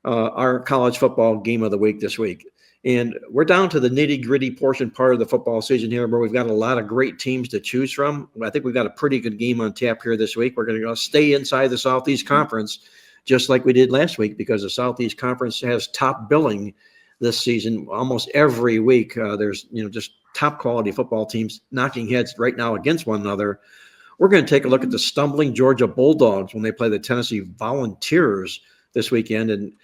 our college football game of the week this week. And we're down to the nitty gritty portion part of the football season here, where we've got a lot of great teams to choose from. I think we've got a pretty good game on tap here this week. We're going to stay inside the Southeast Conference, just like we did last week, because the Southeast Conference has top billing this season. Almost every week, there's just top quality football teams knocking heads right now against one another. We're going to take a look at the stumbling Georgia Bulldogs when they play the Tennessee Volunteers this weekend, and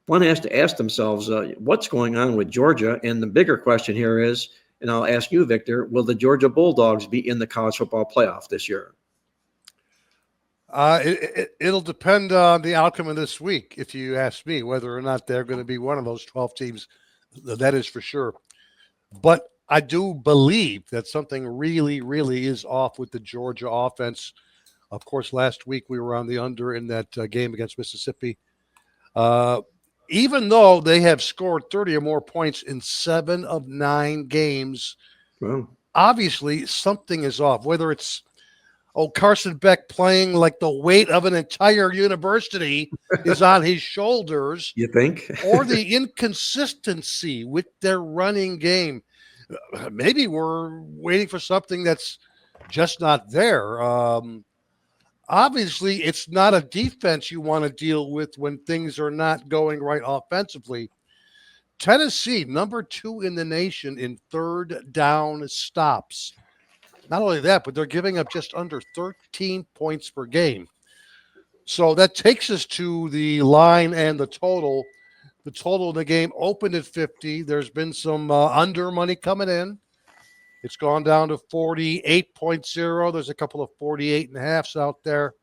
one has to ask themselves, what's going on with Georgia? And the bigger question here is, and I'll ask you, Victor, will the Georgia Bulldogs be in the college football playoff this year? It'll depend on the outcome of this week, if you ask me, whether or not they're going to be one of those 12 teams. That is for sure. But I do believe that something really, really is off with the Georgia offense. Of course, last week we were on the under in that game against Mississippi. Even though they have scored 30 or more points in 7 of 9 games, Wow. Obviously something is off. Whether it's Carson Beck playing like the weight of an entire university is on his shoulders. You think? Or the inconsistency with their running game. Maybe we're waiting for something that's just not there. Obviously, it's not a defense you want to deal with when things are not going right offensively. Tennessee, number 2 in the nation in third down stops. Not only that, but they're giving up just under 13 points per game. So that takes us to the line and the total. The total of the game opened at 50. There's been some under money coming in. It's gone down to 48.0. There's a couple of 48.5s out there.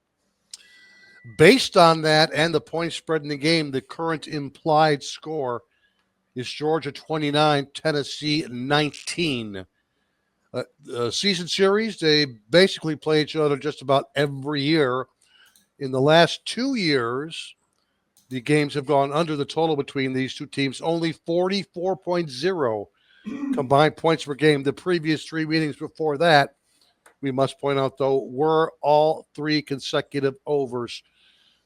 Based on that and the point spread in the game, the current implied score is Georgia 29, Tennessee 19. Season series, they basically play each other just about every year. In the last 2 years, the games have gone under the total between these two teams, only 44.0 combined points per game. The previous 3 meetings before that, we must point out, though, were all 3 consecutive overs.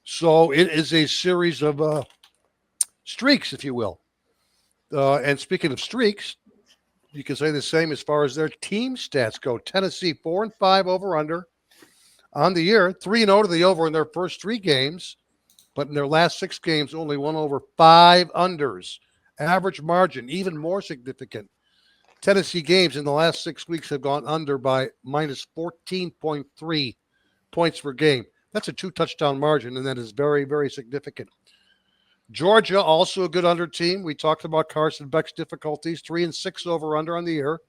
So it is a series of streaks, if you will. And speaking of streaks, you can say the same as far as their team stats go. Tennessee 4-5 over/under on the year, 3-0 to the over in their first 3 games, but in their last 6 games, only 1 over, 5 unders. Average margin, even more significant. Tennessee games in the last 6 weeks have gone under by minus 14.3 points per game. That's a 2-touchdown margin, and that is very, very significant. Georgia, also a good under team. We talked about Carson Beck's difficulties. 3-6 over/under on the year.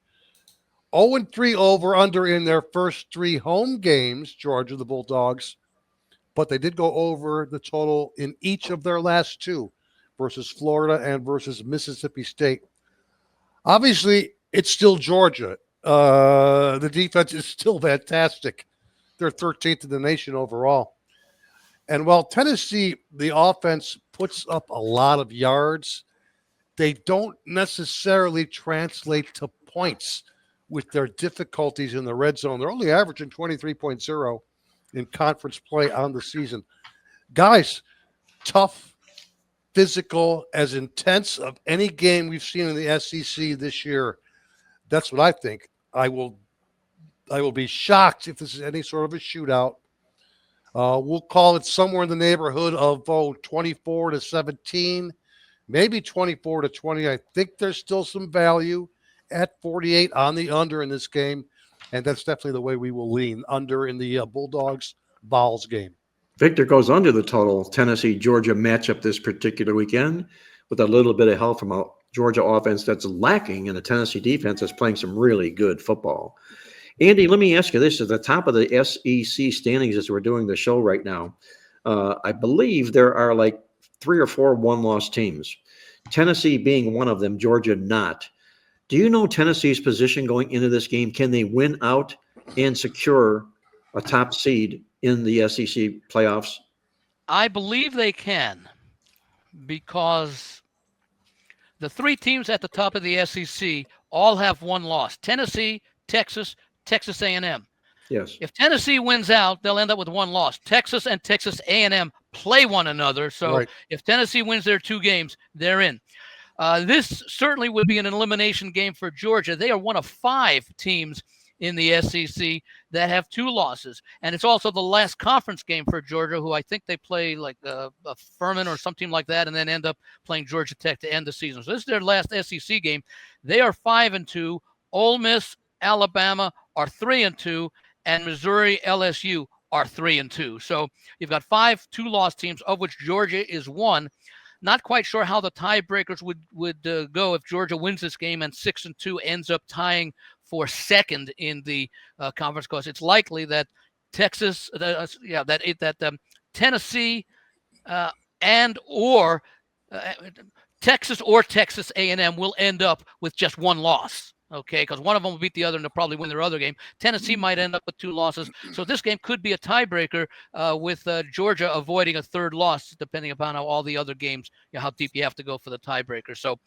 0-3 over/under in their first 3 home games, Georgia, the Bulldogs. But they did go over the total in each of their last 2 versus Florida and versus Mississippi State. Obviously, it's still Georgia. The defense is still fantastic. They're 13th in the nation overall. And while Tennessee, the offense puts up a lot of yards, they don't necessarily translate to points with their difficulties in the red zone. They're only averaging 23.0 in conference play on the season. Guys, tough, physical, as intense of any game we've seen in the SEC this year. That's what I think. I will be shocked if this is any sort of a shootout. We'll call it somewhere in the neighborhood of 24-17, maybe 24-20. I think there's still some value at 48 on the under in this game, and that's definitely the way we will lean, under in the Bulldogs-Vols game. Victor goes under the total Tennessee-Georgia matchup this particular weekend with a little bit of help from a Georgia offense that's lacking and a Tennessee defense that's playing some really good football. Andy, let me ask you this. At the top of the SEC standings as we're doing the show right now, I believe there are like 3 or 4 one-loss teams, Tennessee being one of them, Georgia not. Do you know Tennessee's position going into this game? Can they win out and secure a top seed in the SEC playoffs? I believe they can, because the 3 teams at the top of the SEC all have 1 loss. Tennessee, Texas A&M. Yes. If Tennessee wins out, they'll end up with 1 loss. Texas and Texas A&M play one another. So Right. if Tennessee wins their 2 games, they're in. This certainly would be an elimination game for Georgia. They are one of 5 teams in the SEC that have 2 losses. And it's also the last conference game for Georgia, who I think they play like a Furman or some team like that, and then end up playing Georgia Tech to end the season. So this is their last SEC game. They are 5-2. Ole Miss, Alabama are 3-2, and Missouri, LSU are 3-2. So you've got 5 2-loss teams, of which Georgia is one. Not quite sure how the tiebreakers would go if Georgia wins this game and 6-2 ends up tying for second in the conference. Because it's likely that Tennessee and or Texas or Texas A&M will end up with just 1 loss. Okay, because one of them will beat the other and they'll probably win their other game. Tennessee might end up with 2 losses. So this game could be a tiebreaker with Georgia avoiding a 3rd loss, depending upon how all the other games, how deep you have to go for the tiebreaker. So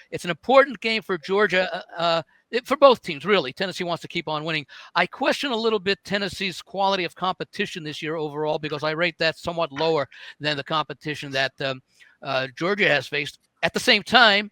it's an important game for Georgia, for both teams, really. Tennessee wants to keep on winning. I question a little bit Tennessee's quality of competition this year overall, because I rate that somewhat lower than the competition that Georgia has faced. At the same time,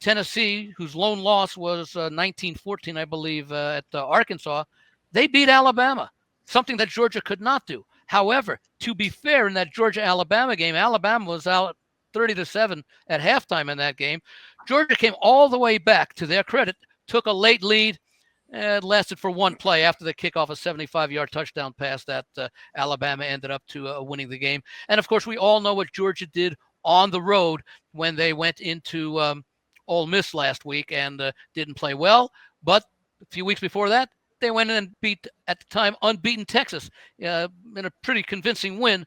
Tennessee, whose lone loss was 19-14, I believe, at Arkansas, they beat Alabama, something that Georgia could not do. However, to be fair, in that Georgia-Alabama game, Alabama was out 30-7 at halftime in that game. Georgia came all the way back, to their credit, took a late lead, and lasted for 1 play after the kickoff, a 75-yard touchdown pass that Alabama ended up to winning the game. And, of course, we all know what Georgia did on the road when they went into Ole Miss last week and didn't play well. But a few weeks before that, they went in and beat, at the time, unbeaten Texas in a pretty convincing win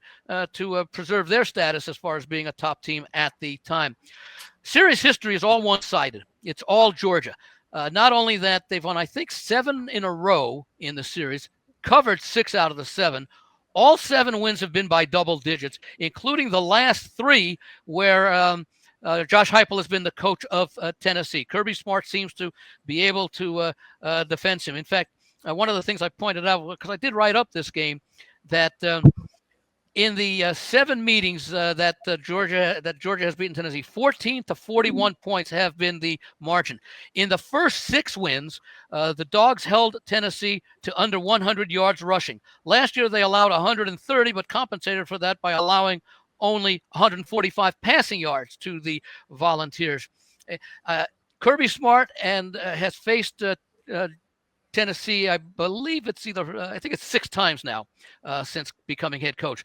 to preserve their status as far as being a top team at the time. Series history is all one-sided. It's all Georgia. Not only that, they've won, I think, 7 in a row in the series, covered 6 out of the 7. All 7 wins have been by double digits, including the last 3 where Josh Heupel has been the coach of Tennessee. Kirby Smart seems to be able to defend him. In fact, one of the things I pointed out, because I did write up this game, that in the 7 meetings that Georgia has beaten Tennessee, 14-41 points have been the margin. In the first 6 wins, the Dogs held Tennessee to under 100 yards rushing. Last year, they allowed 130, but compensated for that by allowing only 145 passing yards to the Volunteers. Kirby Smart has faced Tennessee, I believe it's I think it's 6 times now since becoming head coach.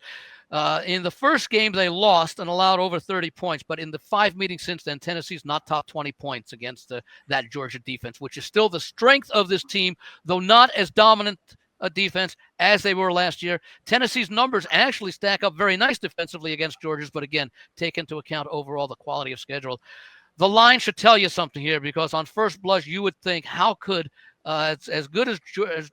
In the first game, they lost and allowed over 30 points, but in the 5 meetings since then, Tennessee's not topped 20 points against that Georgia defense, which is still the strength of this team, though not as dominant a defense as they were last year. Tennessee's numbers actually stack up very nice defensively against Georgia's, but again, take into account overall the quality of schedule. The line should tell you something here, because on first blush, you would think, how could, as good as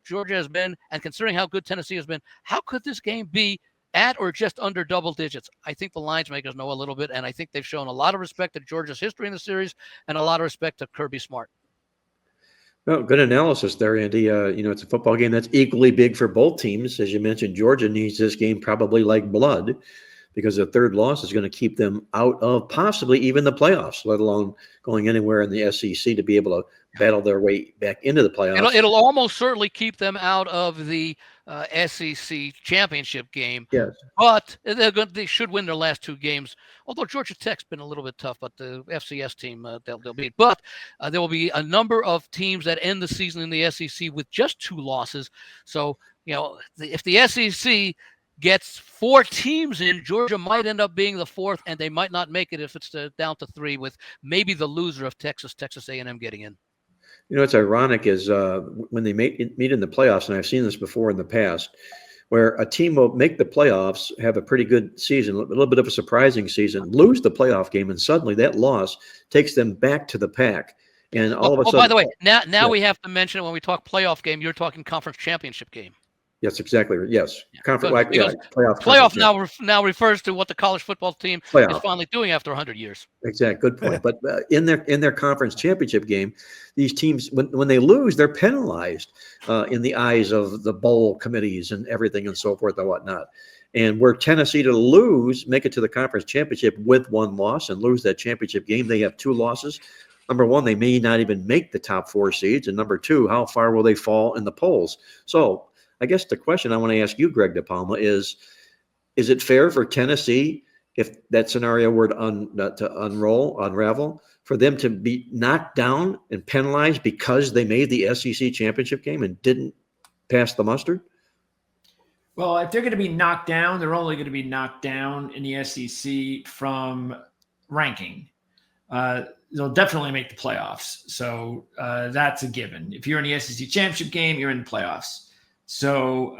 Georgia has been, and considering how good Tennessee has been, how could this game be at or just under double digits? I think the lines makers know a little bit, and I think they've shown a lot of respect to Georgia's history in the series and a lot of respect to Kirby Smart. Well, good analysis there, Andy. It's a football game that's equally big for both teams. As you mentioned, Georgia needs this game probably like blood, because the 3rd loss is going to keep them out of possibly even the playoffs, let alone going anywhere in the SEC to be able to battle their way back into the playoffs. It'll almost certainly keep them out of the SEC championship game. Yes. But they should win their last 2 games. Although Georgia Tech's been a little bit tough, but the FCS team they'll beat. But there will be a number of teams that end the season in the SEC with just 2 losses. So if the SEC gets 4 teams in, Georgia might end up being the 4th, and they might not make it if it's down to 3, with maybe the loser of Texas A&M getting in. It's ironic is when they meet in the playoffs, and I've seen this before in the past, where a team will make the playoffs, have a pretty good season, a little bit of a surprising season, lose the playoff game, and suddenly that loss takes them back to the pack. And all of a sudden, by the way, now we have to mention it when we talk playoff game, you're talking conference championship game. Yes, exactly. Yes. Playoff now refers to what the college football team is finally doing after 100 years. Exactly. Good point. But in their conference championship game, these teams, when they lose, they're penalized in the eyes of the bowl committees and everything and so forth and whatnot. And were Tennessee to lose, make it to the conference championship with one loss and lose that championship game, they have 2 losses. Number one, they may not even make the top 4 seeds. And number two, how far will they fall in the polls? So I guess the question I want to ask you, Greg DePalma, is it fair for Tennessee, if that scenario were to unravel, for them to be knocked down and penalized because they made the SEC championship game and didn't pass the mustard? Well, if they're going to be knocked down, they're only going to be knocked down in the SEC from ranking. They'll definitely make the playoffs. So that's a given. If you're in the SEC championship game, you're in the playoffs. So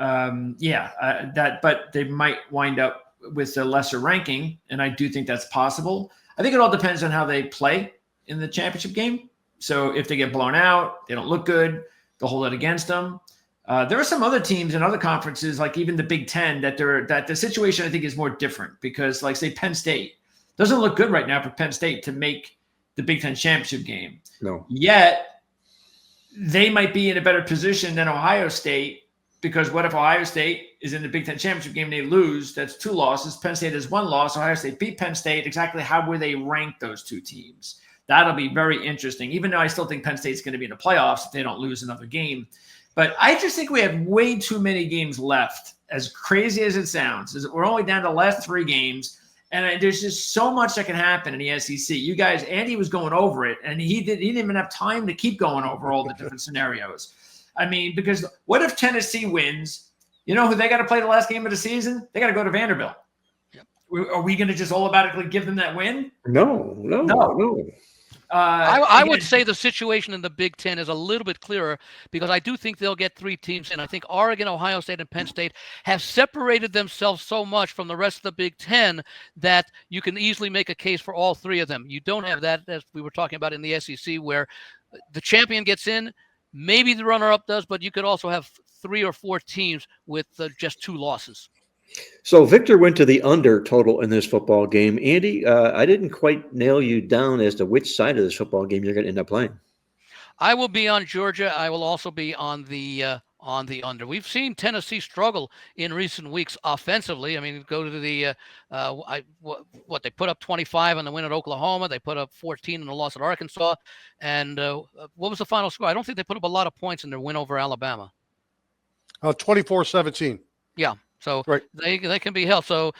but they might wind up with a lesser ranking, and I do think that's possible. I think it all depends on how they play in the championship game. So if they get blown out, they don't look good, they'll hold it against them. There are some other teams in other conferences, like even the Big Ten, that the situation I think is more different because, like, say, Penn State doesn't look good right now for Penn State to make the Big Ten championship game. No. Yet they might be in a better position than Ohio State, because what if Ohio State is in the Big Ten championship game and they lose? That's 2 losses. Penn State has 1 loss. Ohio State beat Penn State. Exactly how will they rank those 2 teams? That'll be very interesting, even though I still think Penn State's going to be in the playoffs if they don't lose another game. But I just think we have way too many games left, as crazy as it sounds. We're only down to the last 3 games, and there's just so much that can happen in the SEC. You guys, Andy was going over it, and he didn't even have time to keep going over all the different scenarios. I mean, because what if Tennessee wins? You know who they got to play the last game of the season? They got to go to Vanderbilt. Yep. Are we going to just automatically give them that win? No. I would say the situation in the Big Ten is a little bit clearer because I do think they'll get 3 teams in. I think Oregon, Ohio State, and Penn State have separated themselves so much from the rest of the Big Ten that you can easily make a case for all 3 of them. You don't have that, as we were talking about in the SEC, where the champion gets in. Maybe the runner-up does, but you could also have 3 or 4 teams with just 2 losses. So Victor went to the under total in this football game. Andy, I didn't quite nail you down as to which side of this football game you're going to end up playing. I will be on Georgia. I will also be on the under. We've seen Tennessee struggle in recent weeks offensively. I mean, go to the they put up 25 on the win at Oklahoma. They put up 14 in the loss at Arkansas. And what was the final score? I don't think they put up a lot of points in their win over Alabama. 24-17. Yeah. So right. they can be held. So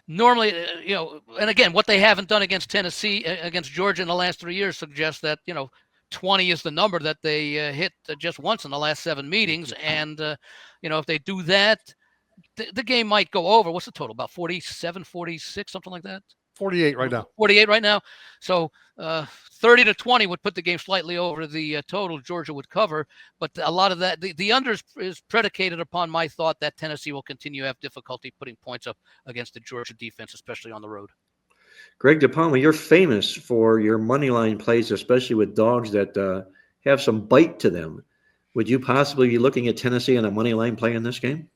normally, and again, what they haven't done against Tennessee, against Georgia in the last 3 years suggests that, 20 is the number that they hit just once in the last 7 meetings. And, if they do that, the game might go over. What's the total? About 47, 46, something like that? 48 right now. 48 right now. So 30-20 would put the game slightly over the total Georgia would cover. But a lot of that, the under is predicated upon my thought that Tennessee will continue to have difficulty putting points up against the Georgia defense, especially on the road. Greg DePalma, you're famous for your money line plays, especially with dogs that have some bite to them. Would you possibly be looking at Tennessee on a money line play in this game?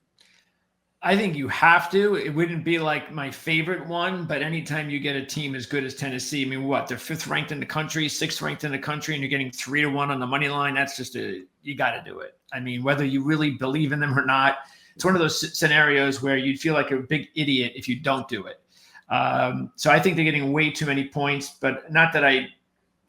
I think you have to. It wouldn't be like my favorite one, but anytime you get a team as good as Tennessee, I mean, they're 5th ranked in the country, 6th ranked in the country, and you're getting 3-1 on the money line. That's just you got to do it. I mean, whether you really believe in them or not, it's one of those scenarios where you'd feel like a big idiot if you don't do it. So I think they're getting way too many points, but not that I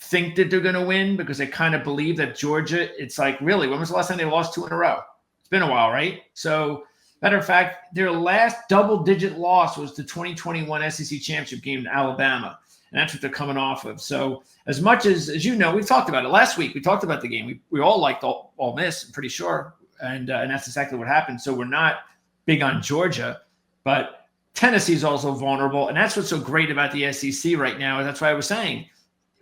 think that they're going to win, because I kind of believe that Georgia, it's like, really, when was the last time they lost 2 in a row? It's been a while, right? So matter of fact, their last double-digit loss was the 2021 SEC championship game in Alabama, and that's what they're coming off of. So as much as you know, we talked about it last week. We talked about the game. We all liked Ole Miss, I'm pretty sure, and that's exactly what happened. So we're not big on Georgia, but Tennessee is also vulnerable, and that's what's so great about the SEC right now. And that's why I was saying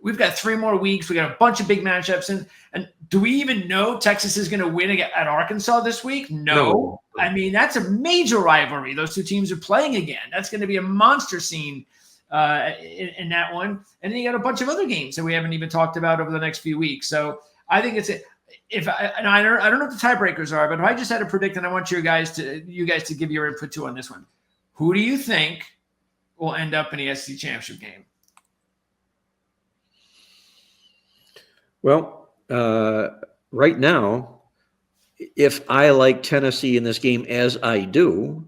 we've got 3 more weeks. We got a bunch of big matchups, and do we even know Texas is going to win at Arkansas this week? No. I mean, that's a major rivalry. Those 2 teams are playing again. That's going to be a monster scene in that one. And then you got a bunch of other games that we haven't even talked about over the next few weeks. So I think I don't know what the tiebreakers are, but if I just had to predict, and I want you guys to give your input too on this one. Who do you think will end up in the SEC championship game? Well, right now, if I like Tennessee in this game as I do,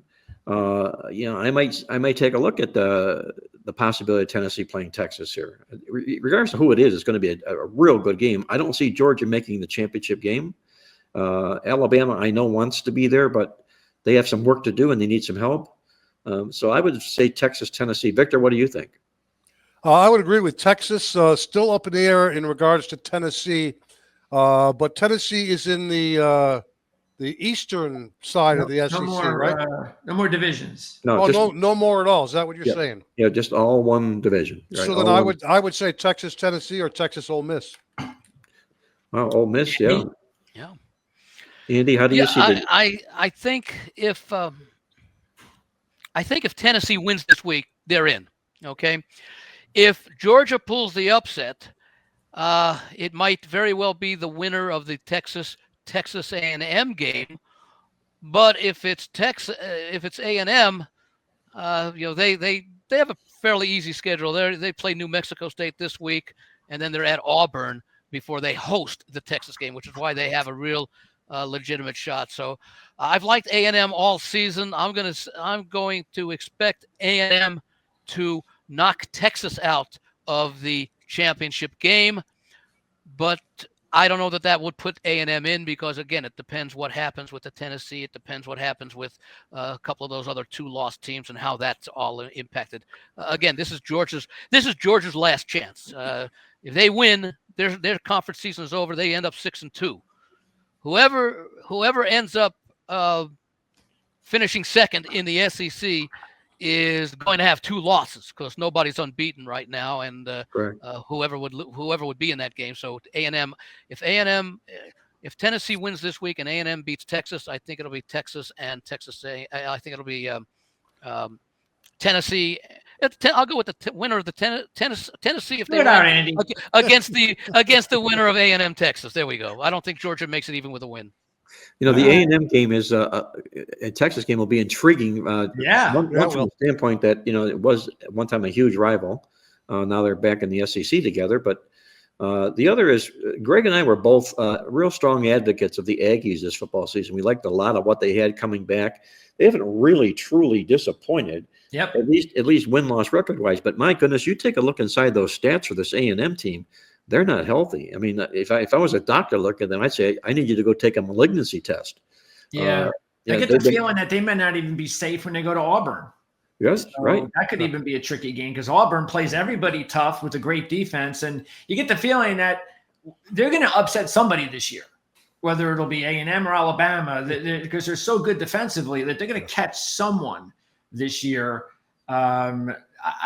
I might take a look at the possibility of Tennessee playing Texas here. Regardless of who it is, it's going to be a real good game. I don't see Georgia making the championship game. Alabama, I know, wants to be there, but they have some work to do and they need some help. So I would say Texas, Tennessee. Victor, what do you think? I would agree with Texas. Still up in the air in regards to Tennessee, but Tennessee is in the eastern side of the SEC, right? No more divisions. No more at all. Is that what you're saying? Yeah, just all one division. Right? So then I would say Texas, Tennessee, or Texas, Ole Miss. Well, Ole Miss, yeah. Yeah. Andy, how do you see it? I think if Tennessee wins this week, they're in. Okay. If Georgia pulls the upset, it might very well be the winner of the Texas A&M game. But if it's A&M, they have a fairly easy schedule. They play New Mexico State this week, and then they're at Auburn before they host the Texas game, which is why they have a real legitimate shot. So I've liked A&M all season. I'm going to expect A&M to knock Texas out of the championship game, but I don't know that would put A&M in because, again, it depends what happens with the Tennessee. It depends what happens with a couple of those other 2-loss teams and how that's all impacted. Again, this is Georgia's last chance. If they win, their conference season is over. They end up 6-2. Whoever ends up finishing second in the SEC is going to have 2 losses because nobody's unbeaten right now, and whoever would be in that game. So A&M, if Tennessee wins this week and A&M beats Texas, I think it'll be Texas and Texas. I think it'll be Tennessee. I'll go with the winner of the Tennessee if they win against the winner of A&M Texas. There we go. I don't think Georgia makes it even with a win. The A&M game is a Texas game will be intriguing. One from the standpoint that it was at one time a huge rival. Now they're back in the SEC together. But the other is Greg and I were both real strong advocates of the Aggies this football season. We liked a lot of what they had coming back. They haven't really truly disappointed. Yep. At least win-loss record-wise. But my goodness, you take a look inside those stats for this A&M team. They're not healthy. I mean, if I was a doctor looking at them, I'd say I need you to go take a malignancy test. Yeah, I get the feeling that they may not even be safe when they go to Auburn. Yes, so right. That could even be a tricky game because Auburn plays everybody tough with a great defense, and you get the feeling that they're going to upset somebody this year, whether it'll be A&M or Alabama, because they're so good defensively that they're going to catch someone this year. I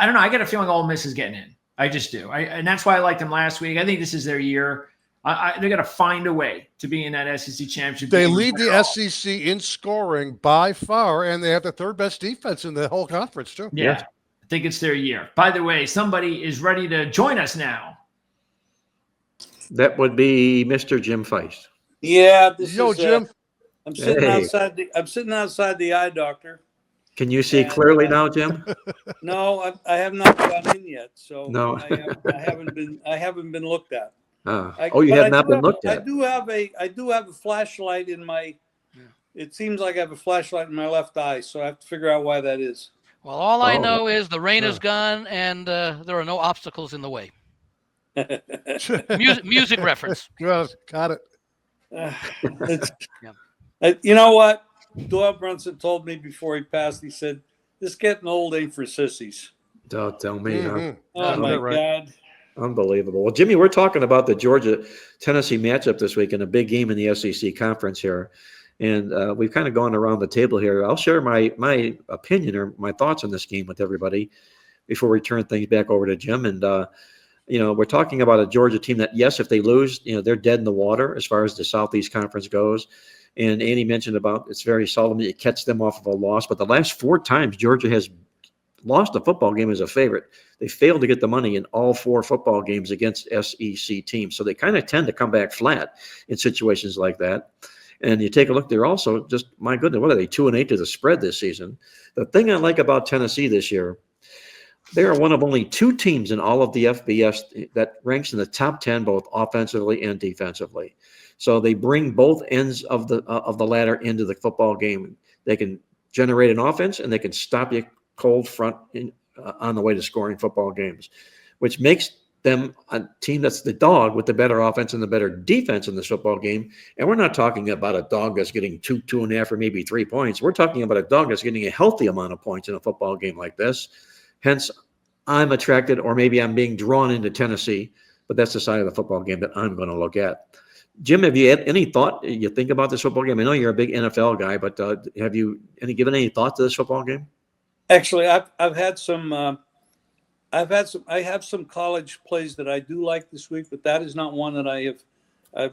don't know. I get a feeling Ole Miss is getting in. I just do. And that's why I liked them last week. I think this is their year. They're going to find a way to be in that SEC championship. They lead the SEC in scoring by far, and they have the 3rd best defense in the whole conference, too. Yeah, I think it's their year. By the way, somebody is ready to join us now. That would be Mr. Jim Feist. Yeah, Jim. I'm sitting outside the eye doctor. Can you see clearly now, Jim? No, I have not gone in yet, so no. I haven't been looked at. You have not been looked at. I do have a flashlight in my. It seems like I have a flashlight in my left eye, so I have to figure out why that is. Well, all I know is the rain is gone and there are no obstacles in the way. Music reference. Well, got it. You know what? Doyle Brunson told me before he passed, he said, this getting old ain't for sissies. Don't tell me. Huh? Oh, my God. Unbelievable. Well, Jimmy, we're talking about the Georgia-Tennessee matchup this week in a big game in the SEC conference here. And we've kind of gone around the table here. I'll share my opinion or my thoughts on this game with everybody before we turn things back over to Jim. And, we're talking about a Georgia team that, yes, if they lose, they're dead in the water as far as the Southeast Conference goes. And Andy mentioned about it's very seldom you catch them off of a loss. But the last 4 times Georgia has lost a football game as a favorite, they failed to get the money in all 4 football games against SEC teams. So they kind of tend to come back flat in situations like that. And you take a look, they're also just, my goodness, what are they, 2-8 to the spread this season? The thing I like about Tennessee this year, they are one of only 2 teams in all of the FBS that ranks in the top 10, both offensively and defensively. So they bring both ends of the ladder into the football game. They can generate an offense, and they can stop you cold front on the way to scoring football games, which makes them a team that's the dog with the better offense and the better defense in this football game. And we're not talking about a dog that's getting 2.5, or maybe 3 points. We're talking about a dog that's getting a healthy amount of points in a football game like this. Hence, I'm attracted, or maybe I'm being drawn into Tennessee, but that's the side of the football game that I'm going to look at. Jim, have you had any thought you think about this football game? I know you're a big NFL guy, but have you given any thought to this football game? Actually, I have some college plays that I do like this week, but that is not one that I've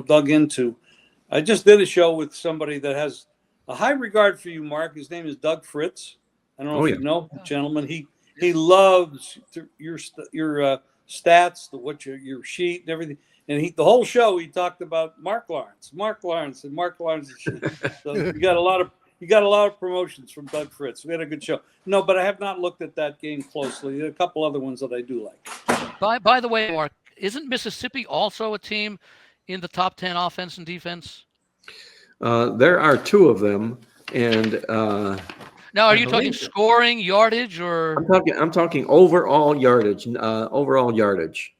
dug into. I just did a show with somebody that has a high regard for you, Mark. His name is Doug Fritz. I don't know if you know, gentlemen. He loves your stats, your sheet and everything. And the whole show he talked about Mark Lawrence. So you got a lot of promotions from Doug Fritz. We had a good show. No, but I have not looked at that game closely. There are a couple other ones that I do like. By the way, Mark, isn't Mississippi also a team in the top 10 offense and defense? There are two of them, and now are you talking scoring, yardage, or? I'm talking overall yardage.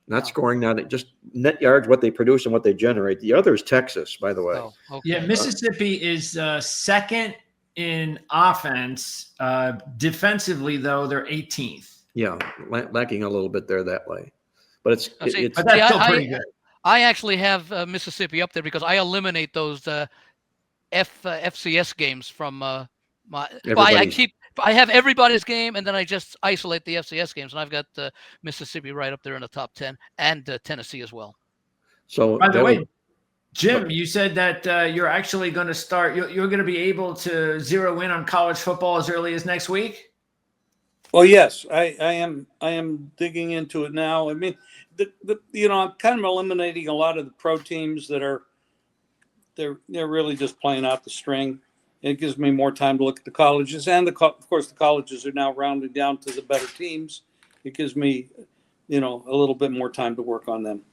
Not scoring, not just net yards, what they produce and what they generate. The other is Texas, by the way. Oh, okay. Yeah, Mississippi is second in offense. Defensively, though, they're 18th. Yeah, lacking a little bit there that way. But it's but that's still pretty good. I actually have Mississippi up there because I eliminate those FCS games from my. I have everybody's game, and then I just isolate the FCS games, and I've got Mississippi right up there in the top 10, and Tennessee as well. So, by the way, Jim, you said that you're actually going to start. You're going to be able to zero in on college football as early as next week. Well, yes, I am digging into it now. I mean, I'm kind of eliminating a lot of the pro teams that they're really just playing out the string. It gives me more time to look at the colleges, and of course the colleges are now rounding down to the better teams. It gives me, a little bit more time to work on them.